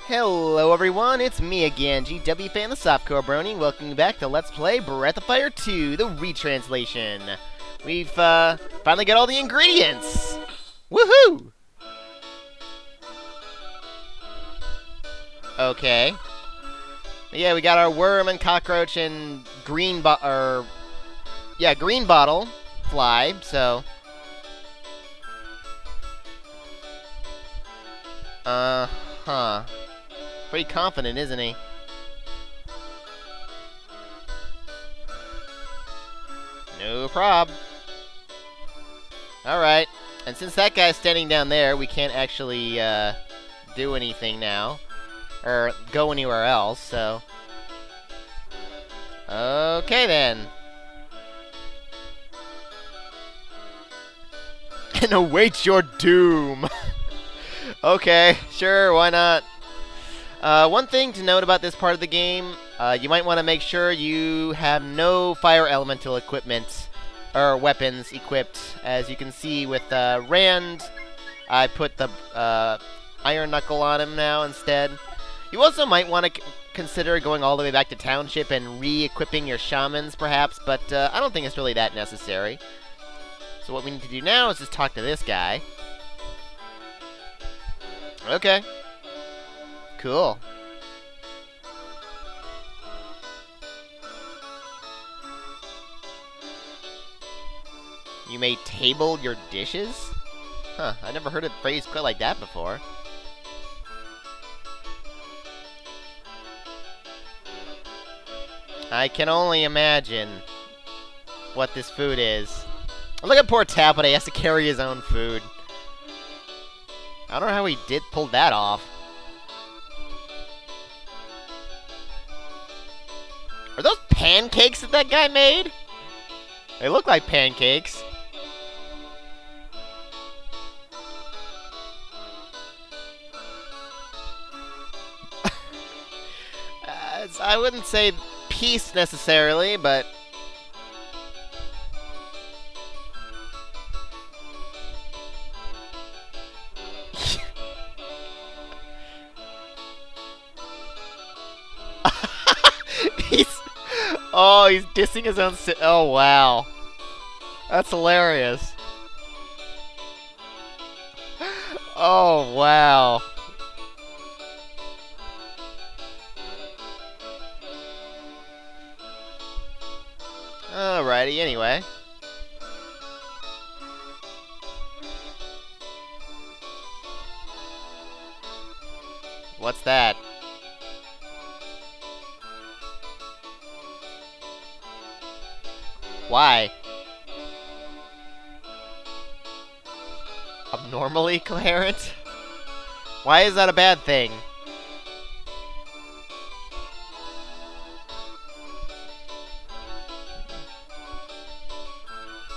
Hello everyone, it's me again, GW Fan the Softcore Brony. Welcome back to Let's Play Breath of Fire 2, the Retranslation. We've finally got all the ingredients! Woohoo! Okay. Yeah, we got our worm and cockroach and green bottle fly, so... Huh. Pretty confident, isn't he? No prob. Alright. And since that guy's standing down there, we can't actually do anything now. Or go anywhere else, so... Okay, then. And await your doom! Okay, sure, why not? One thing to note about this part of the game, you might want to make sure you have no fire elemental equipment, or weapons equipped. As you can see with Rand, I put the Iron Knuckle on him now instead. You also might want to consider going all the way back to Township and re-equipping your shamans, perhaps, but I don't think it's really that necessary. So what we need to do now is just talk to this guy. Okay. Cool. You may table your dishes? Huh, I never heard it phrased quite like that before. I can only imagine what this food is. Look at poor Tapade, he has to carry his own food. I don't know how he pulled that off. Are those pancakes that guy made? They look like pancakes. I wouldn't say peace necessarily, but... Oh, he's dissing his own oh, wow. That's hilarious. Oh, wow. Alrighty, anyway. What's that? Why? Abnormally coherent? Why is that a bad thing?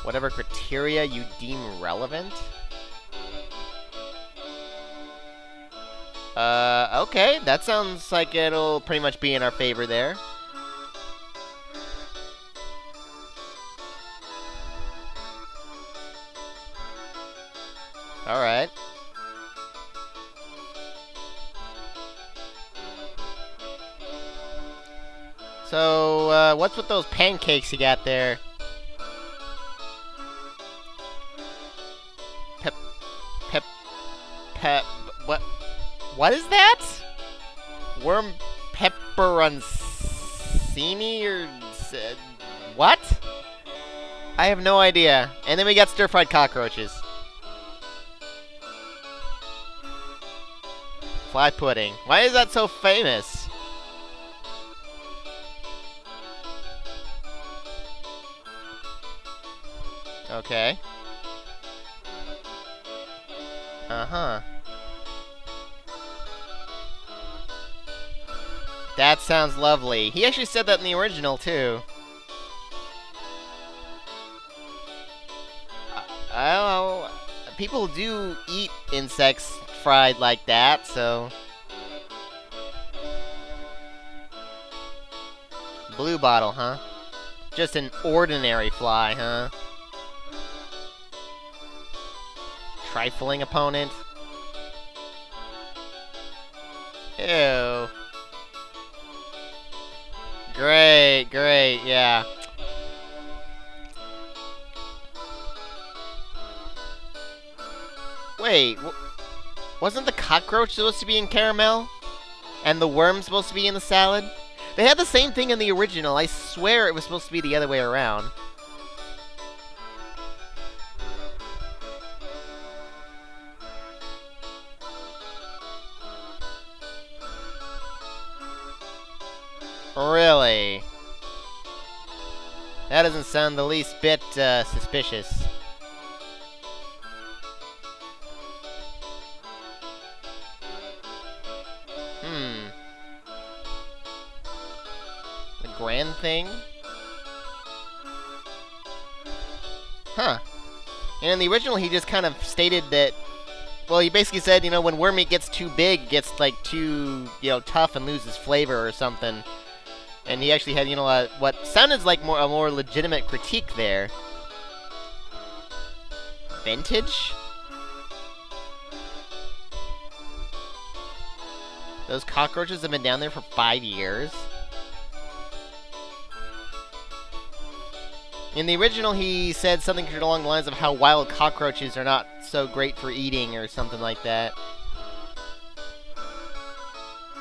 Whatever criteria you deem relevant? Okay, that sounds like it'll pretty much be in our favor there. Alright. So, what's with those pancakes you got there? What is that? Worm pepperoncini or... what? I have no idea. And then we got stir-fried cockroaches. Fly pudding. Why is that so famous? Okay. Uh-huh. That sounds lovely. He actually said that in the original, too. I don't know. People do eat insects fried like that, so... Blue bottle, huh? Just an ordinary fly, huh? Trifling opponent. Ew. Great, great, yeah. Wait, wasn't the cockroach supposed to be in caramel? And the worm supposed to be in the salad? They had the same thing in the original. I swear it was supposed to be the other way around. Really? That doesn't sound the least bit suspicious. The grand thing? Huh. And in the original, he just kind of stated that, well, he basically said, you know, when worm meat gets too big, it gets, like, too, you know, tough and loses flavor or something. And he actually had, you know, what sounded like a more legitimate critique there. Vintage? Those cockroaches have been down there for 5 years? In the original, he said something along the lines of how wild cockroaches are not so great for eating or something like that.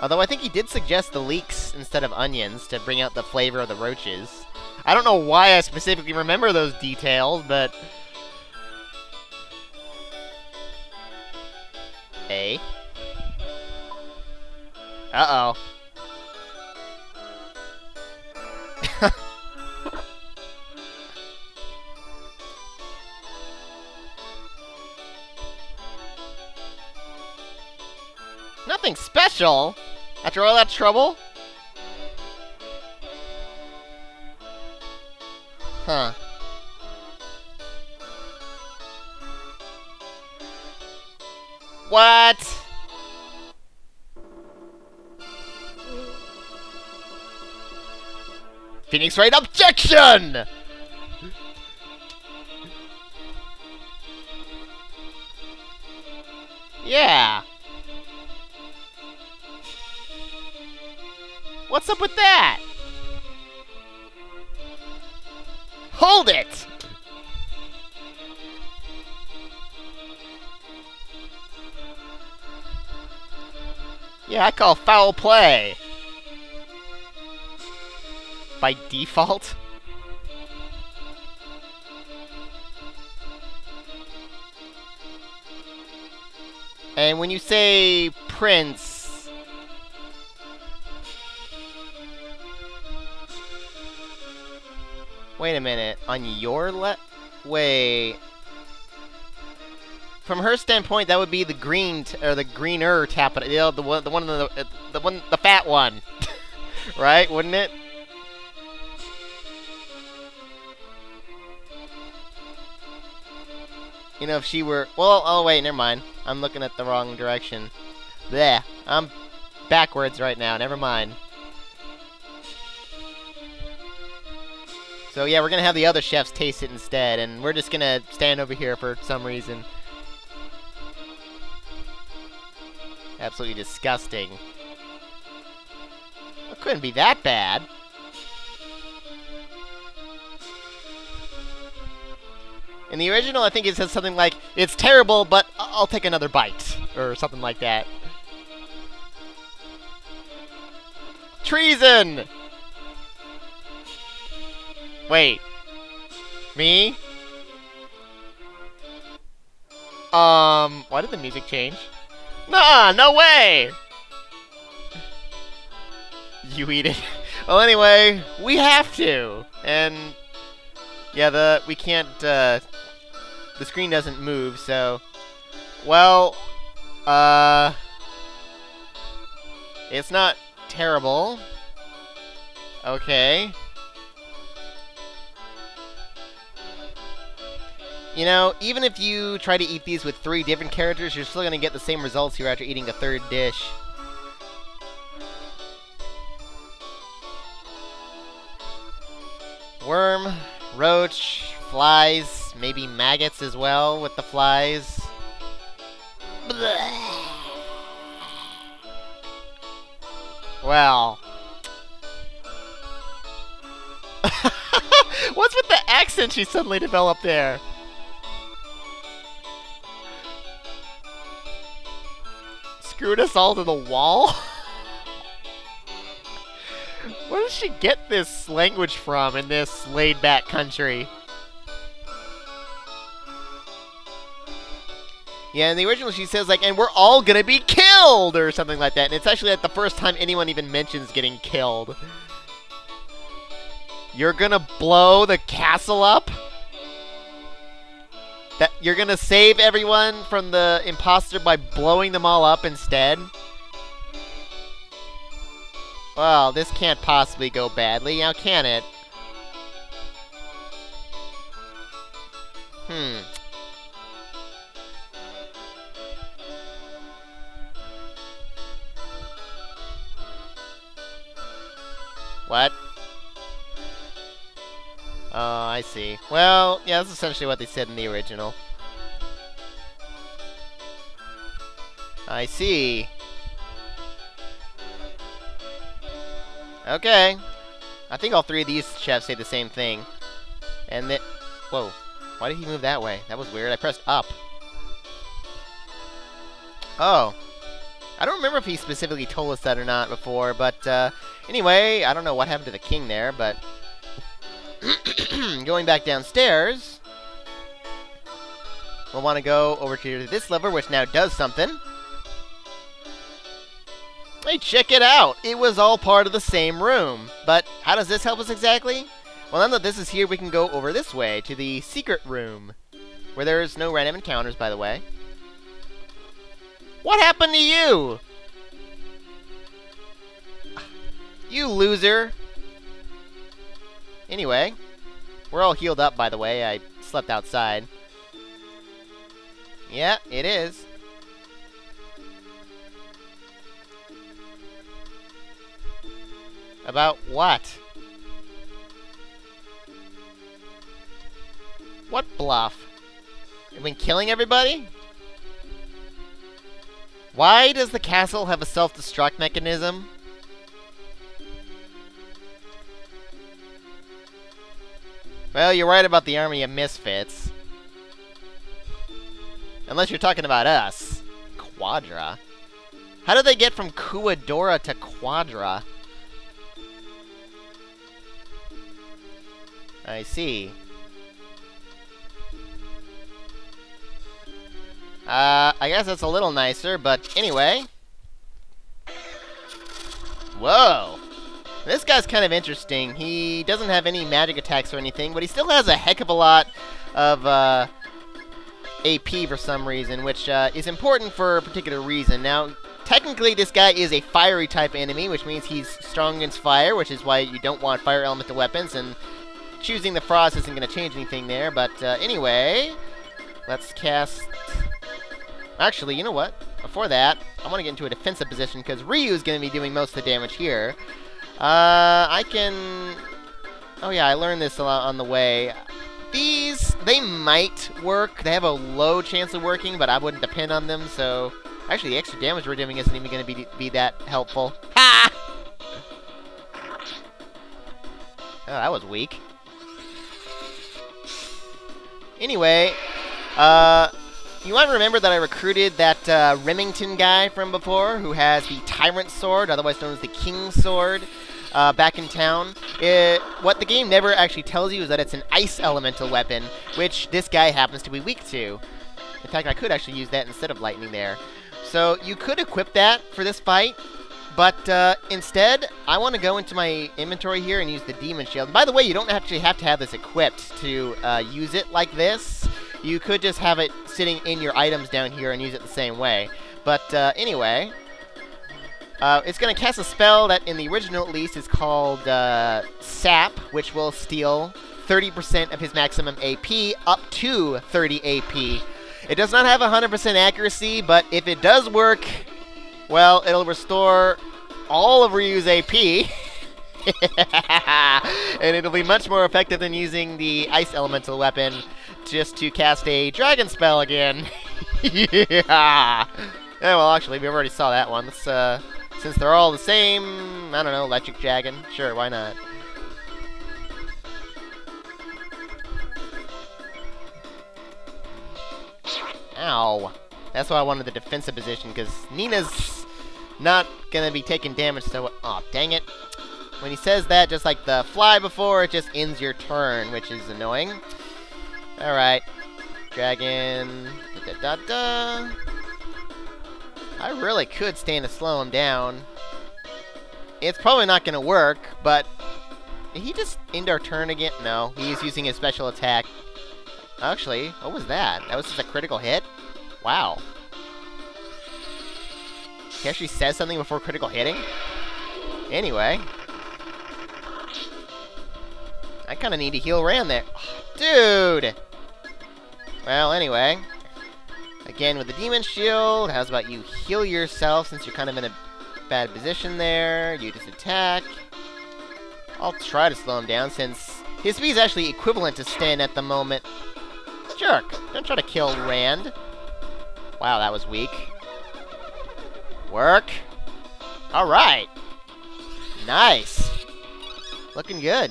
Although I think he did suggest the leeks instead of onions to bring out the flavor of the roaches. I don't know why I specifically remember those details, but... Hey. Uh-oh. Nothing special? After all that trouble? Huh. What? Phoenix Wright objection! Yeah. What's up with that? Hold it! Yeah, I call foul play. By default? And when you say Prince... Wait a minute. On your wait... From her standpoint, that would be the green, or the greener tap, you know, the fat one, right? Wouldn't it? You know, if she were, well, oh wait, never mind. I'm looking at the wrong direction. Bleh, I'm backwards right now. Never mind. So yeah, we're gonna have the other chefs taste it instead, and we're just gonna stand over here for some reason. Absolutely disgusting. It couldn't be that bad. In the original, I think it says something like, "It's terrible, but I'll take another bite," or something like that. Treason! Wait. Me? Why did the music change? Nah, no way! You eat it. Well, anyway, we have to. And, yeah, we can't, the screen doesn't move, so... Well, it's not terrible. Okay. You know, even if you try to eat these with 3 different characters, you're still going to get the same results here after eating a 3rd dish. Worm, roach, flies, maybe maggots as well with the flies. Blech. Well. What's with the accent she suddenly developed there? Screwed us all to the wall? Where does she get this language from in this laid-back country? Yeah, in the original she says, like, and we're all gonna be killed, or something like that. And it's actually like the first time anyone even mentions getting killed. You're gonna blow the castle up? That you're gonna save everyone from the imposter by blowing them all up instead? Well, this can't possibly go badly, now can it? What? Oh, I see. Well, yeah, that's essentially what they said in the original. I see. Okay. I think all three of these chefs say the same thing. And then... Whoa. Why did he move that way? That was weird. I pressed up. Oh. I don't remember if he specifically told us that or not before, but anyway, I don't know what happened to the king there, but going back downstairs, we'll want to go over to this lever, which now does something. Hey, check it out! It was all part of the same room. But how does this help us exactly? Well, now that this is here, we can go over this way to the secret room, where there's no random encounters, by the way. What happened to you? You loser. Anyway, we're all healed up, by the way. I slept outside. Yeah, it is. About what? What bluff? You've been killing everybody? Why does the castle have a self-destruct mechanism? Well, you're right about the army of misfits. Unless you're talking about us. Quadra. How did they get from Kuadora to Quadra? I see. I guess that's a little nicer, but anyway. Whoa! This guy's kind of interesting. He doesn't have any magic attacks or anything, but he still has a heck of a lot of AP for some reason, which is important for a particular reason. Now, technically this guy is a fiery type enemy, which means he's strong against fire, which is why you don't want fire elemental weapons, and choosing the frost isn't going to change anything there, but anyway, let's cast... Actually, you know what? Before that, I want to get into a defensive position, because Ryu is going to be doing most of the damage here. I can... Oh yeah, I learned this a lot on the way. These, they might work. They have a low chance of working, but I wouldn't depend on them, so... Actually, the extra damage we're doing isn't even going to be that helpful. Ha! Oh, that was weak. Anyway, you might remember that I recruited that Remington guy from before, who has the Tyrant Sword, otherwise known as the King's Sword, back in town. What the game never actually tells you is that it's an ice elemental weapon, which this guy happens to be weak to. In fact, I could actually use that instead of lightning there. So you could equip that for this fight, but instead, I want to go into my inventory here and use the Demon Shield. And by the way, you don't actually have to have this equipped to use it like this. You could just have it sitting in your items down here and use it the same way. But anyway, it's going to cast a spell that in the original at least is called Sap, which will steal 30% of his maximum AP up to 30 AP. It does not have 100% accuracy, but if it does work, well, it'll restore all of Ryu's AP. And it'll be much more effective than using the ice elemental weapon just to cast a dragon spell again. Yeah. Yeah, well, actually, we already saw that one. Let's Since they're all the same, I don't know, electric dragon. Sure, why not? Ow. That's why I wanted the defensive position, because Nina's not going to be taking damage, so... Aw, dang it. When he says that, just like the fly before, it just ends your turn, which is annoying. Alright. Dragon... Da-da-da-da. I really could stand to slow him down. It's probably not going to work, but... Did he just end our turn again? No, he's using his special attack. Actually, what was that? That was just a critical hit? Wow. He actually says something before critical hitting? Anyway. I kind of need to heal Ran there. Dude! Well, anyway. Again, with the Demon Shield, how's about you heal yourself since you're kind of in a bad position there. You just attack. I'll try to slow him down since his speed is actually equivalent to Stan at the moment. Jerk! Don't try to kill Rand. Wow, that was weak. Work. Alright. Nice. Looking good.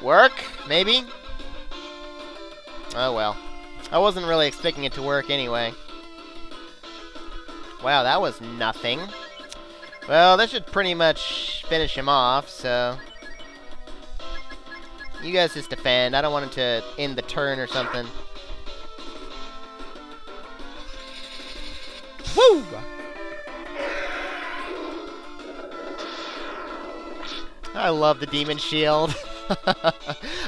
Work, maybe? Oh well. I wasn't really expecting it to work anyway. Wow, that was nothing. Well, that should pretty much finish him off, so... You guys just defend. I don't want him to end the turn or something. Woo! I love the Demon Shield.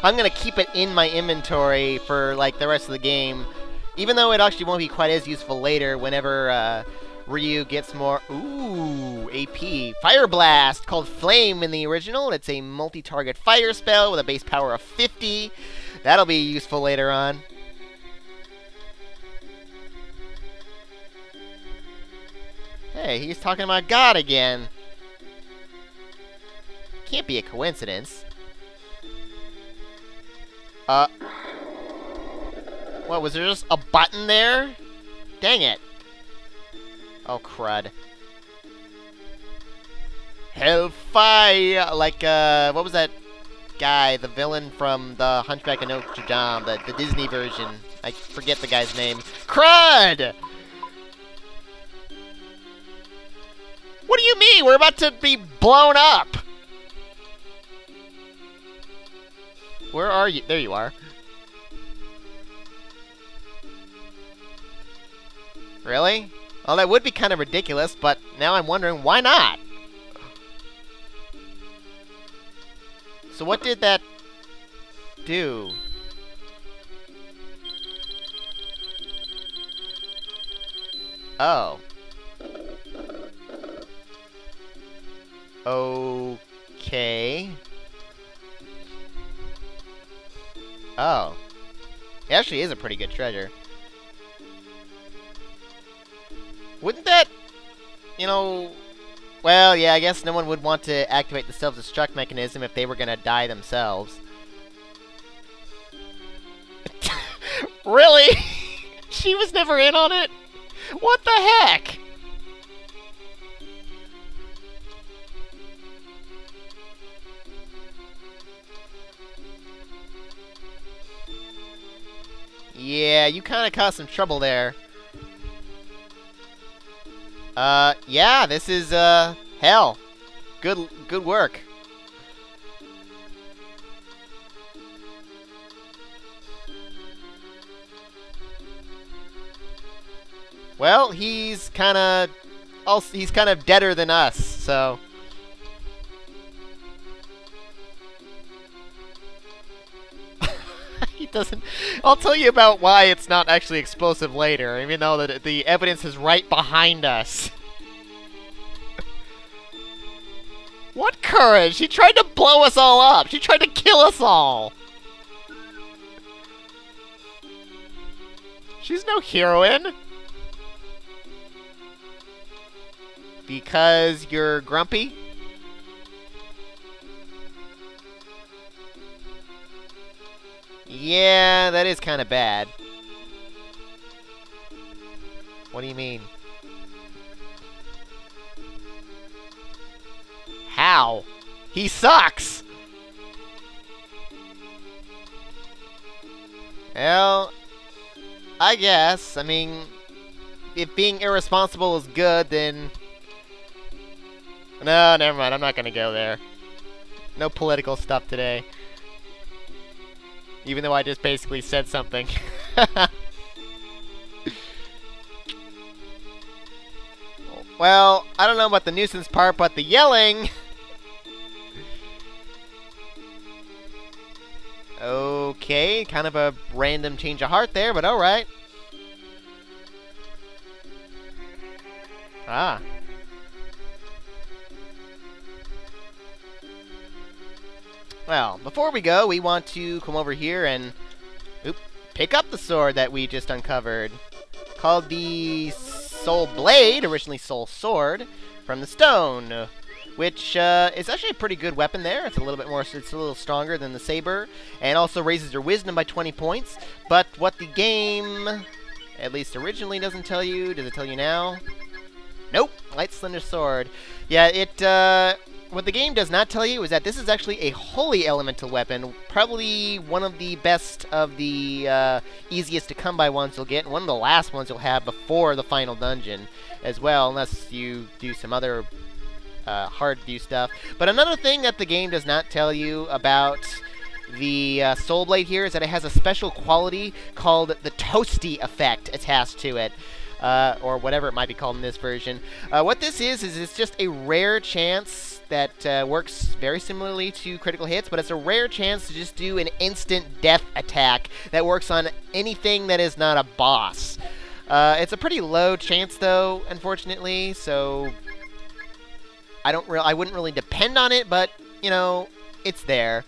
I'm going to keep it in my inventory for, like, the rest of the game. Even though it actually won't be quite as useful later whenever Ryu gets more... Ooh, AP. Fire Blast, called Flame in the original. It's a multi-target fire spell with a base power of 50. That'll be useful later on. Hey, he's talking about God again. Can't be a coincidence. What, was there just a button there? Dang it. Oh, crud. Hellfire! Like, what was that guy, the villain from the Hunchback of Notre Dame, the Disney version? I forget the guy's name. Crud! What do you mean? We're about to be blown up! Where are you? There you are. Really? Well, that would be kind of ridiculous, but now I'm wondering, why not? So what did that do? Oh. Okay. Oh. It actually is a pretty good treasure. Wouldn't that, you know... Well, yeah, I guess no one would want to activate the self-destruct mechanism if they were going to die themselves. Really? She was never in on it? What the heck? Yeah, you kind of caused some trouble there. Yeah, this is, hell. Good work. Well, he's kind of deader than us, so... He doesn't... I'll tell you about why it's not actually explosive later, even though the evidence is right behind us. What courage? She tried to blow us all up! She tried to kill us all! She's no heroine! Because you're grumpy? Yeah, that is kind of bad. What do you mean? Wow. He sucks. Well, I guess. I mean, if being irresponsible is good, then... No, never mind. I'm not going to go there. No political stuff today. Even though I just basically said something. Well, I don't know about the nuisance part, but the yelling... Okay, kind of a random change of heart there, but alright. Ah. Well, before we go, we want to come over here and pick up the sword that we just uncovered. Called the Soul Blade, originally Soul Sword, from the stone. Which is actually a pretty good weapon there. It's a little stronger than the saber, and also raises your wisdom by 20 points. But what the game, at least originally, doesn't tell you, does it tell you now? Nope, light slender sword. Yeah, what the game does not tell you is that this is actually a holy elemental weapon, probably one of the best of the easiest to come by ones you'll get, and one of the last ones you'll have before the final dungeon as well, unless you do some other hard view stuff. But another thing that the game does not tell you about the Soul Blade here is that it has a special quality called the Toasty effect attached to it. Or whatever it might be called in this version. What this is it's just a rare chance that works very similarly to critical hits, but it's a rare chance to just do an instant death attack that works on anything that is not a boss. It's a pretty low chance, though, unfortunately, so I wouldn't really depend on it, but, you know, it's there.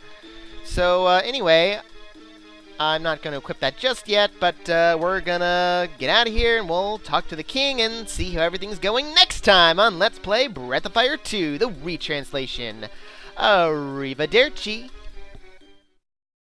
So, anyway, I'm not going to equip that just yet, but we're going to get out of here, and we'll talk to the king and see how everything's going next time on Let's Play Breath of Fire 2, the retranslation. Arrivederci.